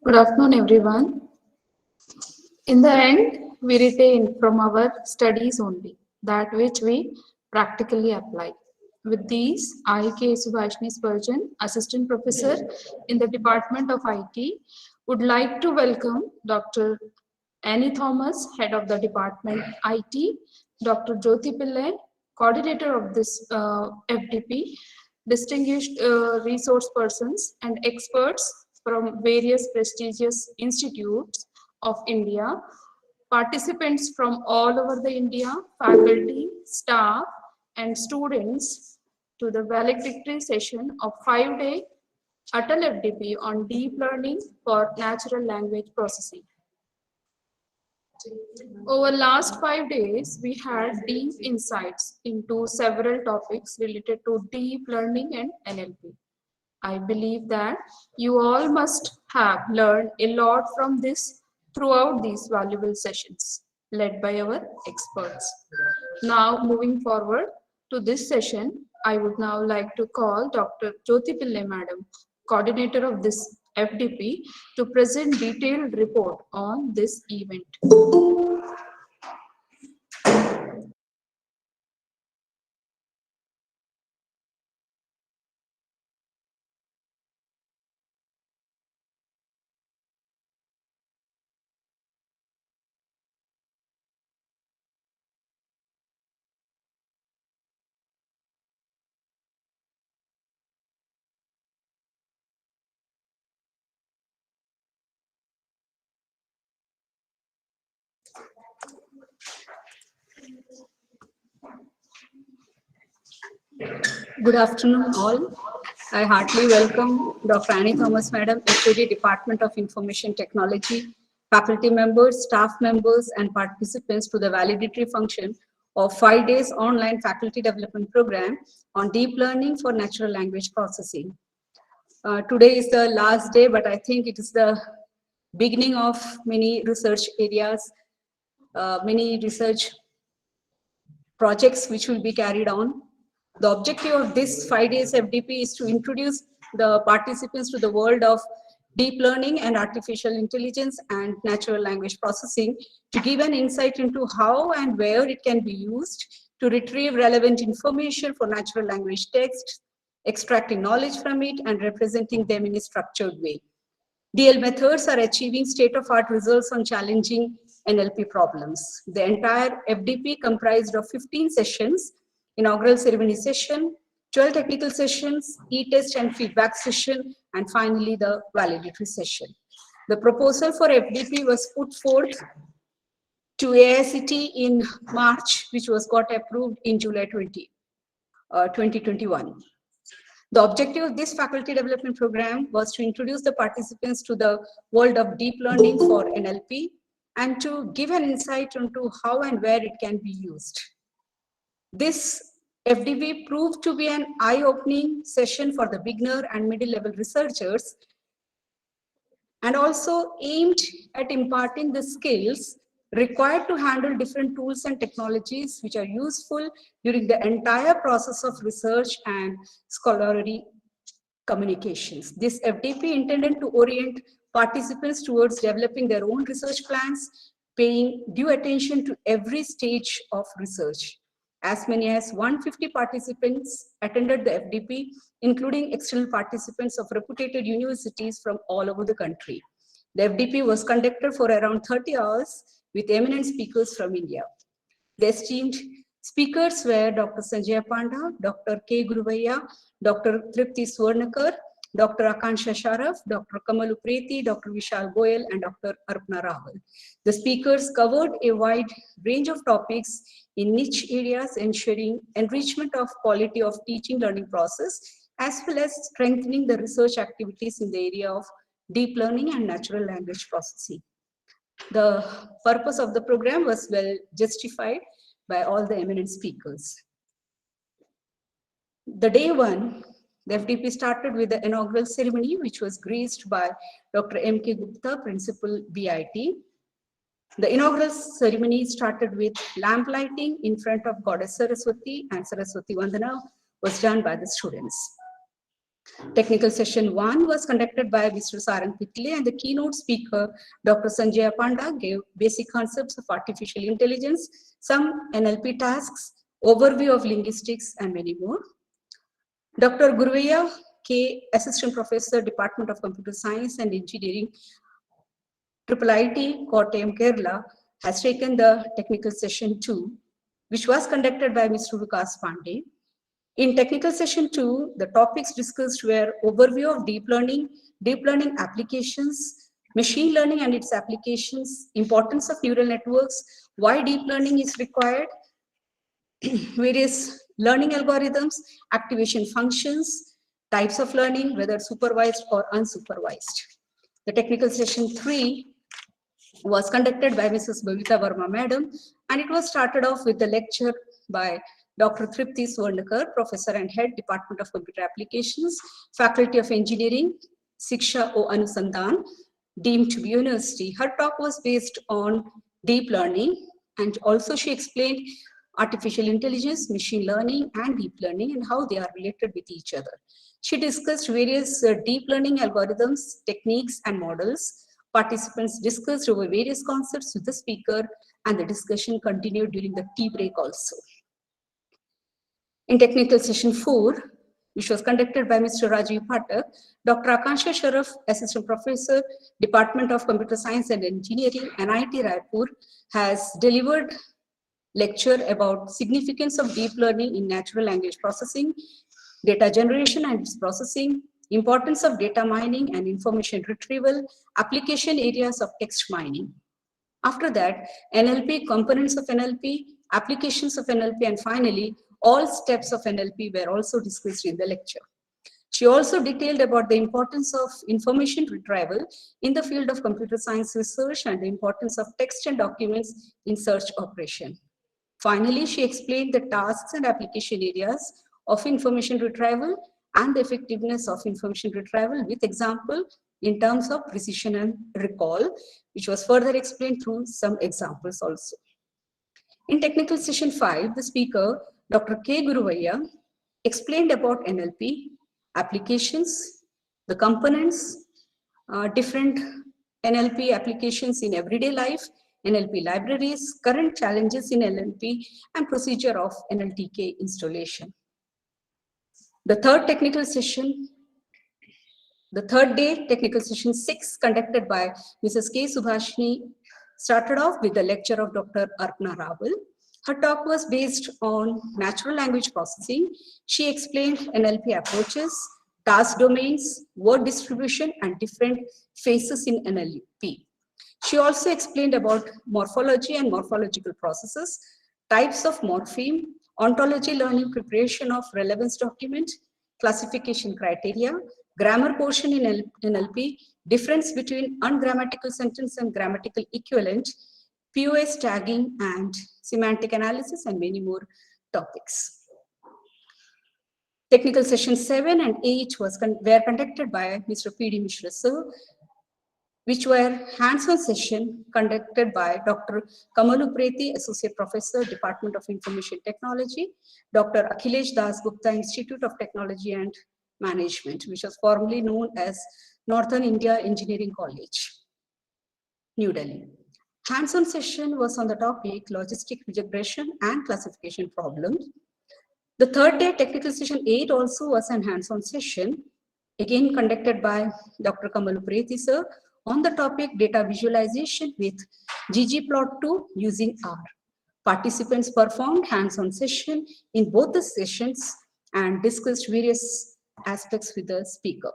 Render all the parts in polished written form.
Good afternoon, everyone. In the end, we retain from our studies only that which we practically apply. With these, I, K. Subhashini Spurgeon, Assistant Professor in the Department of IT, would like to welcome Dr. Annie Thomas, Head of the Department IT, Dr. Jyoti Pillai, Coordinator of this FDP, distinguished resource persons and experts from various prestigious institutes of India, participants from all over the India, faculty, staff, and students to the valedictory session of 5-day Atal FDP on deep learning for natural language processing. Over last 5 days, we had deep insights into several topics related to deep learning and NLP. I believe that you all must have learned a lot from this throughout these valuable sessions led by our experts. Now, moving forward to this session, I would now like to call Dr. Jyoti Pillai Madam, coordinator of this FDP, to present detailed report on this event. Good afternoon, all. I heartily welcome Dr. Annie Thomas, Madam, HOD, Department of Information Technology, faculty members, staff members, and participants to the validatory function of 5 days online faculty development program on deep learning for natural language processing. Today is the last day, but I think it is the beginning of many research areas, many research projects which will be carried on. The objective of this 5 days FDP is to introduce the participants to the world of deep learning and artificial intelligence and natural language processing to give an insight into how and where it can be used to retrieve relevant information for natural language text, extracting knowledge from it and representing them in a structured way. DL methods are achieving state-of-art results on challenging NLP problems. The entire FDP comprised of 15 sessions, inaugural ceremony session, 12 technical sessions, e-test and feedback session, and finally the validatory session. The proposal for FDP was put forth to AICTE in March, which was got approved in July 2021. The objective of this faculty development program was to introduce the participants to the world of deep learning for NLP and to give an insight into how and where it can be used. This FDP proved to be an eye-opening session for the beginner and middle-level researchers and also aimed at imparting the skills required to handle different tools and technologies which are useful during the entire process of research and scholarly communications. This FDP intended to orient participants towards developing their own research plans, paying due attention to every stage of research. As many as 150 participants attended the FDP, including external participants of reputed universities from all over the country. The FDP was conducted for around 30 hours with eminent speakers from India. The esteemed speakers were Dr. Sanjay Panda, Dr. K. Guruvaya, Dr. Tripti Swarnakar, Dr. Akansha Sharaf, Dr. Kamalu Preti, Dr. Vishal Goyal, and Dr. Arpana Rahul. The speakers covered a wide range of topics in niche areas, ensuring enrichment of quality of teaching learning process, as well as strengthening the research activities in the area of deep learning and natural language processing. The purpose of the program was well justified by all the eminent speakers. The day one, the FDP started with the inaugural ceremony, which was graced by Dr. M.K. Gupta, Principal BIT. The inaugural ceremony started with lamp lighting in front of Goddess Saraswati, and Saraswati Vandana was done by the students. Technical session 1 was conducted by Mr. Sarang Pitle, and the keynote speaker, Dr. Sanjay Panda, gave basic concepts of artificial intelligence, some NLP tasks, overview of linguistics, and many more. Dr. Guruvaya K, Assistant Professor, Department of Computer Science and Engineering, IIIT, Kottayam, Kerala, has taken the technical session 2, which was conducted by Mr. Vikas Pandey. In technical session 2, the topics discussed were overview of deep learning applications, machine learning and its applications, importance of neural networks, why deep learning is required, various learning algorithms, activation functions, types of learning, whether supervised or unsupervised. The technical session 3 was conducted by Mrs. Bhavita Verma Madam, and it was started off with the lecture by Dr. Tripti Swarnakar, Professor and Head, Department of Computer Applications, Faculty of Engineering, Siksha O Anusandhan, deemed to be university. Her talk was based on deep learning, and also she explained artificial intelligence, machine learning, and deep learning, and how they are related with each other. She discussed various deep learning algorithms, techniques, and models. Participants discussed over various concepts with the speaker, and the discussion continued during the tea break also. In technical session 4, which was conducted by Mr. Rajiv Pathak, Dr. Akansha Sharaf, Assistant Professor, Department of Computer Science and Engineering, NIT Raipur, has delivered lecture about significance of deep learning in natural language processing, data generation and its processing, importance of data mining and information retrieval, application areas of text mining. After that, NLP, components of NLP, applications of NLP, and finally, all steps of NLP were also discussed in the lecture. She also detailed about the importance of information retrieval in the field of computer science research and the importance of text and documents in search operation. Finally, she explained the tasks and application areas of information retrieval and the effectiveness of information retrieval with example in terms of precision and recall, which was further explained through some examples also. In technical session 5, the speaker, Dr. K. Guruvaya, explained about NLP, applications, the components, different NLP applications in everyday life, NLP libraries, current challenges in NLP, and procedure of NLTK installation. The third day, technical session 6, conducted by Mrs. K. Subhashini, started off with the lecture of Dr. Arpana Rawal. Her talk was based on natural language processing. She explained NLP approaches, task domains, word distribution, and different phases in NLP. She also explained about morphology and morphological processes, types of morpheme, ontology learning preparation of relevance document, classification criteria, grammar portion in NLP, difference between ungrammatical sentence and grammatical equivalent, POS tagging and semantic analysis, and many more topics. Technical session 7 and 8 were conducted by Mr. P.D. Mishra sir, which were hands-on session conducted by Dr. Kamalu Preti, Associate Professor, Department of Information Technology, Dr. Akhilesh Das Gupta, Institute of Technology and Management, which was formerly known as Northern India Engineering College, New Delhi. Hands-on session was on the topic logistic regression and classification problems. The third day, technical session 8 also was an hands-on session, again conducted by Dr. Kamalu Preti sir, on the topic data visualization with ggplot2 using R. Participants performed hands-on session in both the sessions and discussed various aspects with the speaker.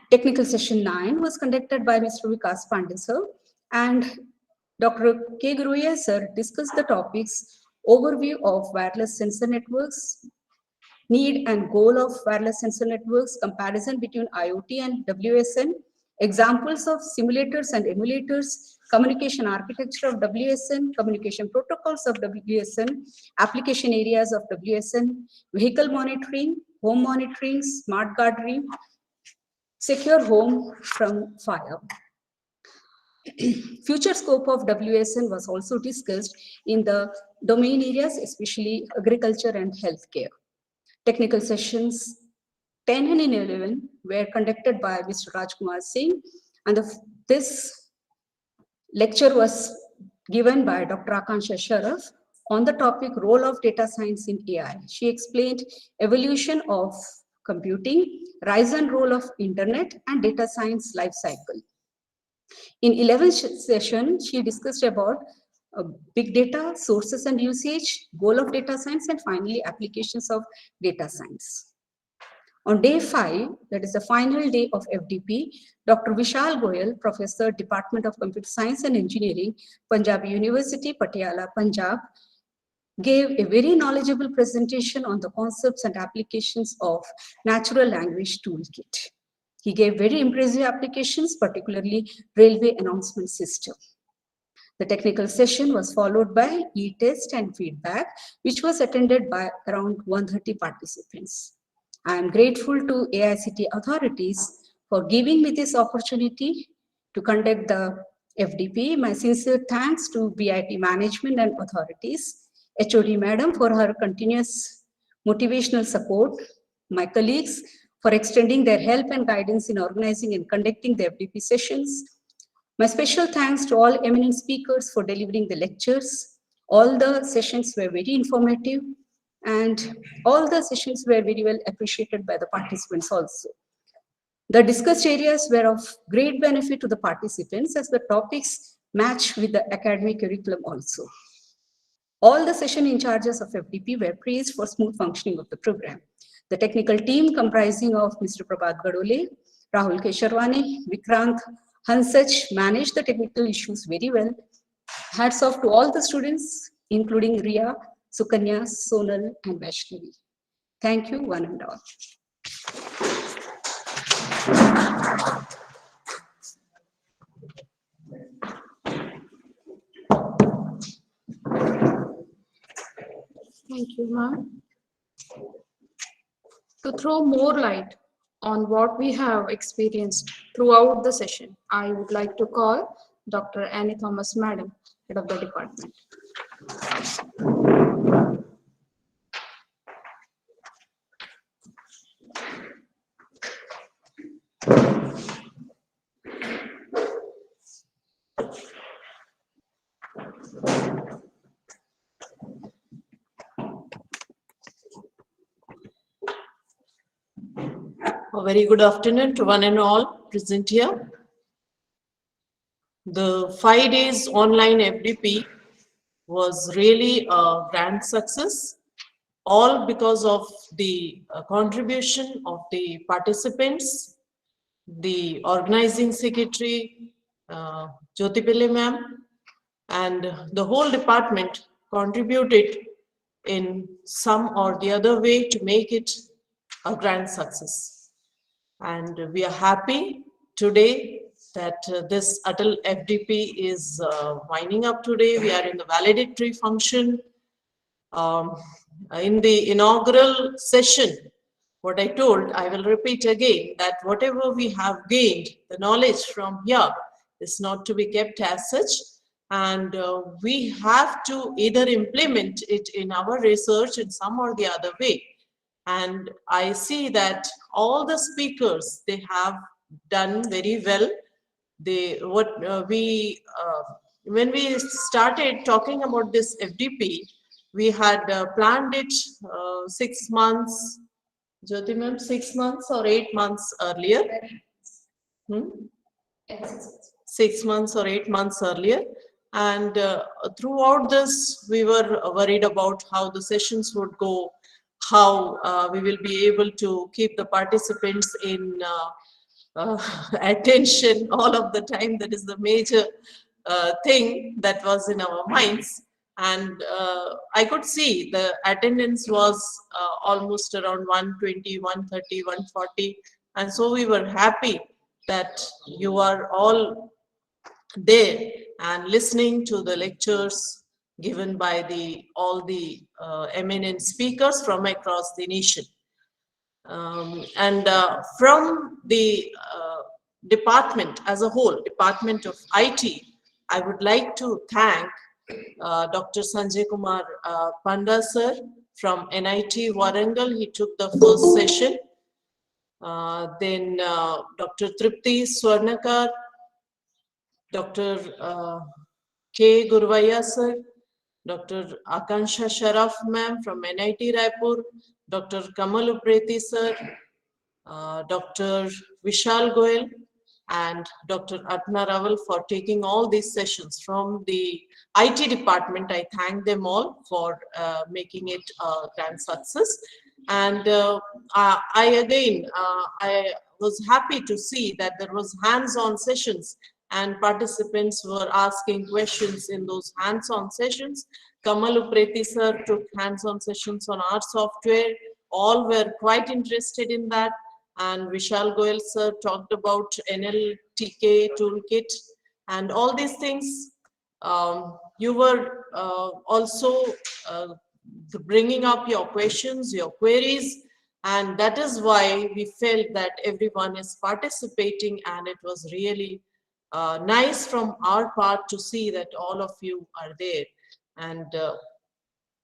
Technical session 9 was conducted by Mr. Vikas Pandey sir, and Dr. K. Guruvaya sir discussed the topics overview of wireless sensor networks, need and goal of wireless sensor networks, comparison between IoT and WSN, examples of simulators and emulators, communication architecture of WSN, communication protocols of WSN, application areas of WSN, vehicle monitoring, home monitoring, smart guarding, secure home from fire. Future scope of WSN was also discussed in the domain areas, especially agriculture and healthcare. Technical sessions 10 and 11 were conducted by Mr. Rajkumar Singh, and this lecture was given by Dr. Akansha Sharaf on the topic role of data science in AI. She explained evolution of computing, rise and role of internet, and data science life cycle. In 11th session, she discussed about big data, sources and usage, goal of data science, and finally applications of data science. On day 5, that is the final day of FDP, Dr. Vishal Goyal, Professor, Department of Computer Science and Engineering, Punjab University, Patiala, Punjab, gave a very knowledgeable presentation on the concepts and applications of natural language toolkit. He gave very impressive applications, particularly railway announcement system. The technical session was followed by e-test and feedback, which was attended by around 130 participants. I am grateful to AICTE authorities for giving me this opportunity to conduct the FDP. My sincere thanks to BIT management and authorities, HOD madam for her continuous motivational support, my colleagues for extending their help and guidance in organizing and conducting the FDP sessions. My special thanks to all eminent speakers for delivering the lectures. All the sessions were very informative, and all the sessions were very well appreciated by the participants also. The discussed areas were of great benefit to the participants as the topics match with the academic curriculum also. All the session in charges of FDP were praised for smooth functioning of the program. The technical team comprising of Mr. Prabhat Gadole, Rahul Kesharwani, Vikrant Hansach managed the technical issues very well. Hats off to all the students, including Ria, Sukanya, Sonal, and Vaishnavi. Thank you, one and all. Thank you, ma'am. To throw more light on what we have experienced throughout the session, I would like to call Dr. Annie Thomas, Madam, Head of the Department. A very good afternoon to one and all present here. The 5 days online FDP was really a grand success, all because of the contribution of the participants, the organizing secretary, Jyoti Pillai ma'am, and the whole department contributed in some or the other way to make it a grand success. And we are happy today that this Atal FDP is winding up today. We are in the valedictory function. In the inaugural session, what I told, I will repeat again, that whatever we have gained, the knowledge from here is not to be kept as such. And we have to either implement it in our research in some or the other way. And I see that all the speakers, they have done very well. When we started talking about this FDP, we had planned it 6 months, Jyoti ma'am, 6 months or 8 months earlier. 6 months or 8 months earlier. And throughout this, we were worried about how the sessions would go, how we will be able to keep the participants in attention all of the time. That is the major thing that was in our minds. And I could see the attendance was almost around 120, 130, 140. And so we were happy that you are all there and listening to the lectures given by all the eminent speakers from across the nation. From the department as a whole, Department of IT, I would like to thank Dr. Sanjay Kumar Panda sir from NIT Warangal. He took the first session. Then Dr. Tripti Swarnakar, Dr. K. Gurvaya sir, Dr. Akansha Sharaf ma'am from NIT Raipur, Dr. Kamal Upreti sir, Dr. Vishal Goel, and Dr. Atna Raval for taking all these sessions from the IT department. I thank them all for making it a grand success. And I was happy to see that there was hands-on sessions and participants were asking questions in those hands-on sessions. Kamal Upreti sir took hands-on sessions on our software. All were quite interested in that. And Vishal Goel sir talked about NLTK toolkit and all these things. You were also bringing up your questions, your queries, and that is why we felt that everyone is participating, and it was really nice from our part to see that all of you are there. And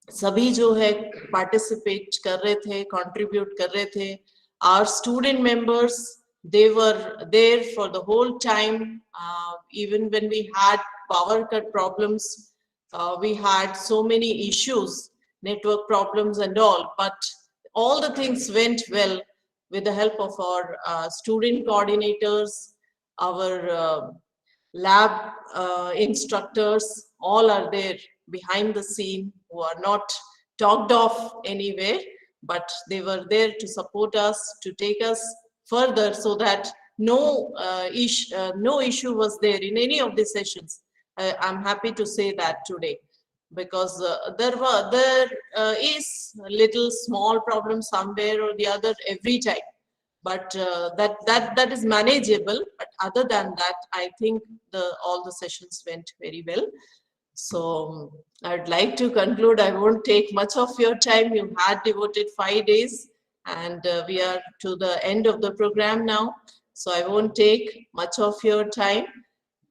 सभी जो है participate कर रहे थे, contribute कर रहे थे. Our student members, they were there for the whole time. Even when we had power cut problems, we had so many issues, network problems and all, but all the things went well with the help of our student coordinators, our lab instructors, all are there behind the scene who are not talked of anywhere, but they were there to support us, to take us further so that no issue was there in any of the sessions. I'm happy to say that today, because there is little small problem somewhere or the other every time, but that is manageable. But other than that, I think all the sessions went very well. So I'd like to conclude. I won't take much of your time. You had devoted 5 days, and we are to the end of the program now. So I won't take much of your time.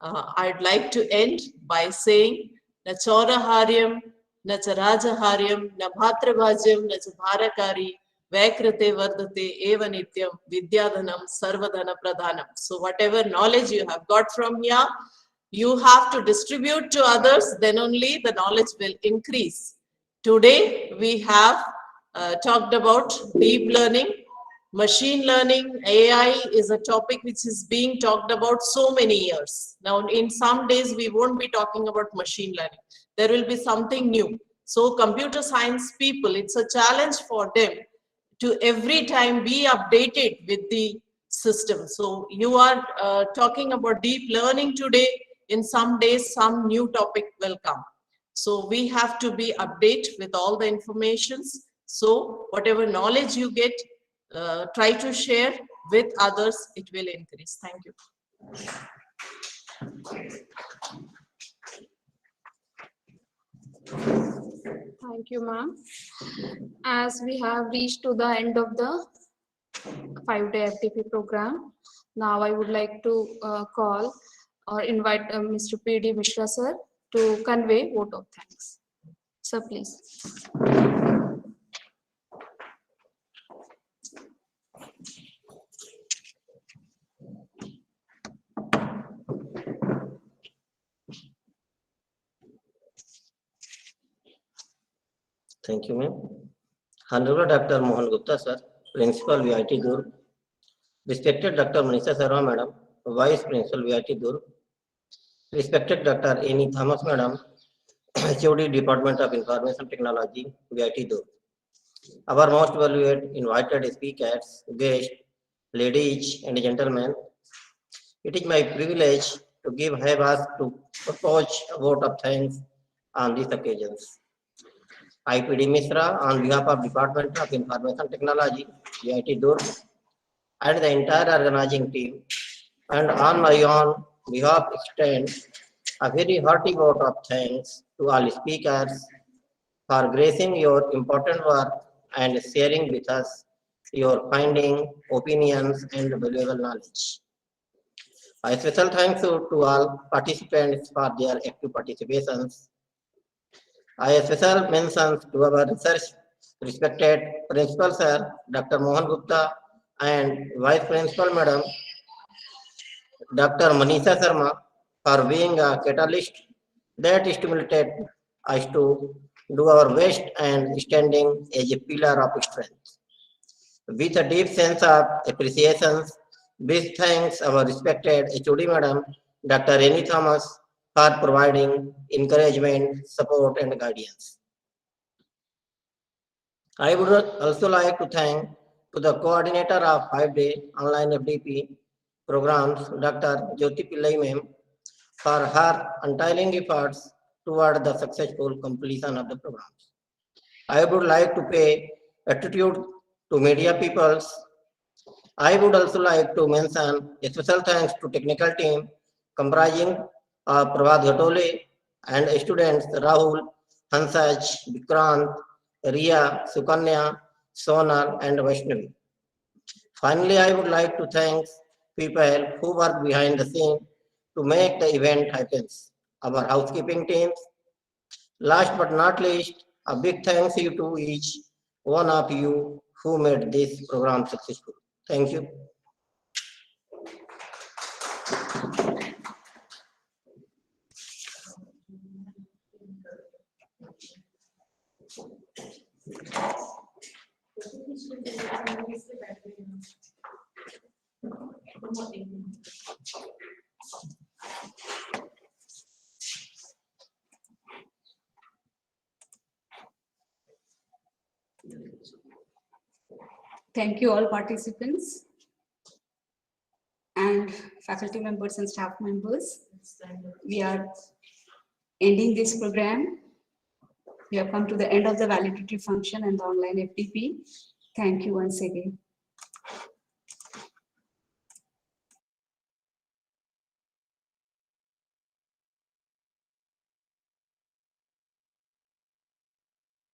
I'd like to end by saying, na chauraharyam, na charajaharyam, na bhatrabhajyam, na bharakari, Vaikrite vardate eva nityam vidyadhanam sarvadhana pradhanam. So whatever knowledge you have got from here, you have to distribute to others, then only the knowledge will increase. Today we have talked about deep learning, machine learning. AI is a topic which is being talked about so many years. Now in some days we won't be talking about machine learning. There will be something new. So computer science people, it's a challenge for them to every time be updated with the system. So you are talking about deep learning today. In some days, some new topic will come. So we have to be updated with all the informations. So whatever knowledge you get, try to share with others, it will increase. Thank you. Thank you, ma'am. As we have reached to the end of the 5-day FDP program, now I would like to call or invite Mr. P.D. Mishra sir to convey vote of thanks. Sir, please. Thank you, ma'am. Honorable Dr. Mohan Gupta, sir, Principal VIT Durg. Respected Dr. Manisha Sharma, madam, Vice Principal VIT Durg. Respected Dr. Amy Thomas, madam, HOD Department of Information Technology, VIT Durg. Our most valued invited speakers, guests, ladies and gentlemen, it is my privilege to have us to propose a vote of thanks on these occasions. I, P.D. Mishra, on behalf of Department of Information Technology, VIT Durg, and the entire organizing team, and on my own behalf, extend a very hearty vote of thanks to all speakers for gracing your important work and sharing with us your findings, opinions, and valuable knowledge. A special thanks to all participants for their active participations. I special mentions to our research respected Principal Sir Dr. Mohan Gupta and Vice Principal Madam Dr. Manisha Sharma for being a catalyst that stimulated us to do our best and standing as a pillar of strength. With a deep sense of appreciation, big thanks our respected HOD Madam Dr. Reni Thomas for providing encouragement, support and guidance. I would also like to thank to the coordinator of 5-day online FDP programs, Dr. Jyoti Pillai ma'am, for her untiring efforts toward the successful completion of the programs. I would like to pay gratitude to media peoples. I would also like to mention a special thanks to technical team comprising of Prabhat Ghatole and students Rahul, Hansaj, Vikrant, Ria, Sukanya, Sonal and Vaishnavi. Finally, I would like to thank people who work behind the scene to make the event happen. Our housekeeping teams. Last but not least, a big thanks you to each one of you who made this program successful. Thank you. Thank you all participants and faculty members and staff members. We are ending this program. We have come to the end of the validity function and the online FTP. Thank you once again.